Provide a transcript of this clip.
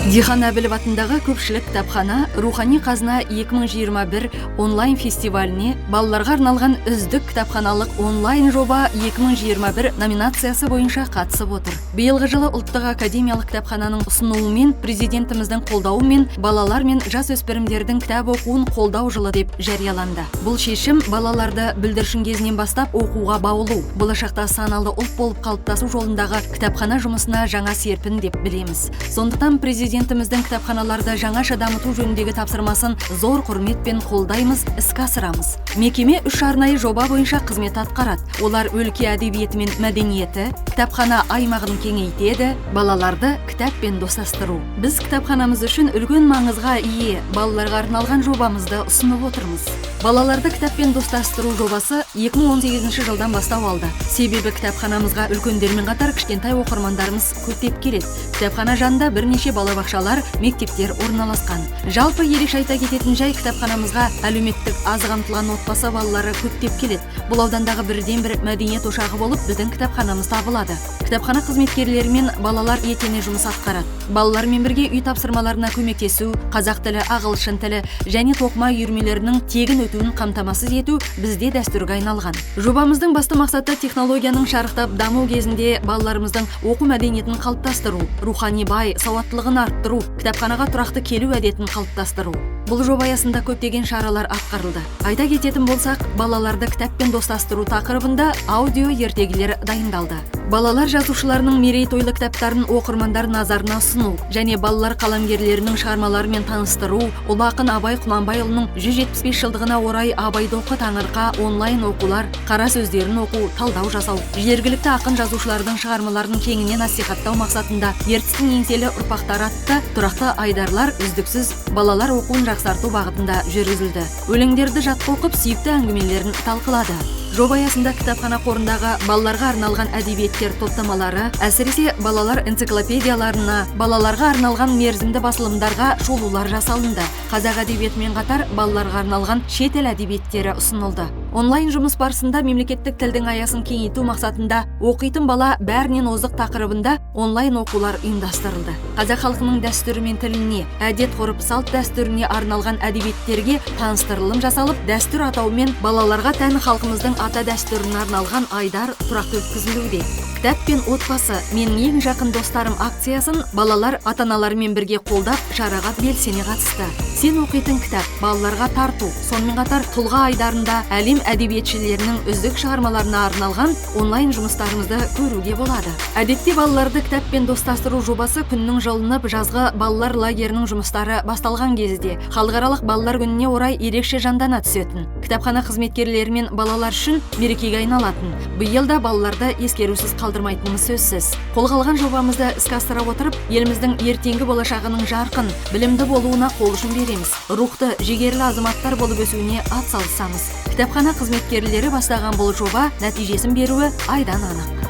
Дихан Әбілов атындағы көпшілік кітапхана Рухани қазына 2021 онлайн фестиваліне балаларға арналған үздік кітапханалық онлайн жоба 2021 номинациясы бойынша қатысып отыр. Биылғы жылы ұлттық академиялық кітапхананың ұсынуымен, президентіміздің қолдауымен балалар мен жасөспірімдердің кітап оқуын қолдау жылы деп жарияланды. Бұл шешім балаларды бүлдіршін кезінен бастап оқуға баулу, болашақта саналы ұлт болып қалыптасу жолындағы кітапхана жұмысына жаңа серпін деп білеміз. Сондықтан президентіміздің кітапханаларды жаңаша дамыту жөніндегі тапсырмасын зор құрметпен қолдаймыз, іске асырамыз. Мекеме 3 арнайы жоба бойынша қызмет атқарады. Олар өлке әдебиеті мен мәдениеті, кітапхана аймағын кеңейтеді, балаларды кітаппен достастыру. Біз кітапханамыз үшін үлкен маңызға ие балаларға арналған жобамызды ұсынып отырмыз. Балаларды кітаппен достастыру жобасы 2018 жылдан бастау алды. Себебі кітапханамызға үлкендермен қатар кішкентай оқырмандарымыз көптеп келеді. Кітапхана жанында бірнеше балабақшалар, мектептер орналасқан. Жалпы ерекше айта кететін жай, кітапханамызға әлеуметтік аз қамтылған отбасы балалары көптеп келеді. Бұл аудандағы бірден-бір мәдениет ошағы болып біздің кітапханамыз табылады. Кітапхана қызметкерлерімен балалар етене жұмыс атқарады. Балалармен бірге үй тапсырмаларына көмектесу, қазақ тілі, ағылшын тілі және тоқыма үйірмелерінің тегін өтуін қамтамасыз ету бізде дәстүрге айналған. Жобамыздың басты мақсаты технологияның шарықтап даму кезінде балаларымыздың оқу мәдениетін қалыптастыру, рухани бай сауаттылығын арттыру, кітапханаға тұрақты келу әдетін қалыптастыру. Бұл жоба аясында көптеген шаралар атқарылды. Айта кететін болсақ, балаларды кітаппен достастыру тақырыбында аудио ертегілер дайындалды. Балалар жазушыларының мерейтойлы кітаптарын оқырмандар назарына ұсыну және балалар қаламгерлерінің шығармаларымен таныстыру, ұлы ақын Абай Құнанбайұлының 175 жылдығына орай Абайды оқы таңырқа онлайн оқулар, қара сөздерін оқу, талдау жасау, жергілікті ақын жазушылардың шығармаларын кеңінен насихаттау мақсатында ертістің еңселі ұрпақтары атты тұрақты айдарлар үздіксіз балалар оқуын жақсарту бағытында жүргізілді. Өлеңдерді жатқа оқып, сүйікті әңгімелерін талқылады. Жоба аясында кітапхана қорындағы балаларға арналған әдебиеттер топтамалары, әсіресе балалар энциклопедияларына, балаларға арналған мерзімді басылымдарға шолулар жасалынды. Қазақ әдебиетімен қатар балаларға арналған шет ел әдебиеттері ұсынылды. Онлайн жұмыс барысында мемлекеттік тілдің аясын кеңейту мақсатында оқитын бала бәрінен озық тақырыбында онлайн оқулар ұйымдастырылды. Қазақ халқының дәстүрі мен тіліне, әдет ғұрып салт дәстүріне арналған әдебиеттерге таныстырылым жасалып, дәстүр атауымен балаларға тән халқымыздың ата дәстүріне арналған айдар тұрақты өткізілуде. Кітап пен отбасы, менің ең жақын достарым акциясын балалар ата-аналарымен бірге қолдап, шараға белсене қатысты. Сен оқитын кітап балаларға тарту, сонымен қатар тұлға айдарында әлем әдебиетшілерінің үздік шығармаларына арналған онлайн жұмыстарымызды көруге болады. Әдетте балаларды кітаппен достастыру жобасы күннің жылынып, жазғы балалар лагерінің жұмыстары басталған кезде халықаралық балалар күніне орай ерекше жандана түсетін. Кітапхана қызметкерлері мен балалар үшін мерекеге айналатын. Биыл да балаларды ескерусіз қалдырмайтынымыз сөзсіз. Қолға алған жобамызды іске асыра отырып, еліміздің ертеңгі болашағының жарқын, білімді болуына қол ұшын береміз. Рухты, жігерлі азаматтар болып өсуіне атсалысамыз. Кітапхана қызметкерлері бастаған бұл жоба нәтижесін беруі айдан анық.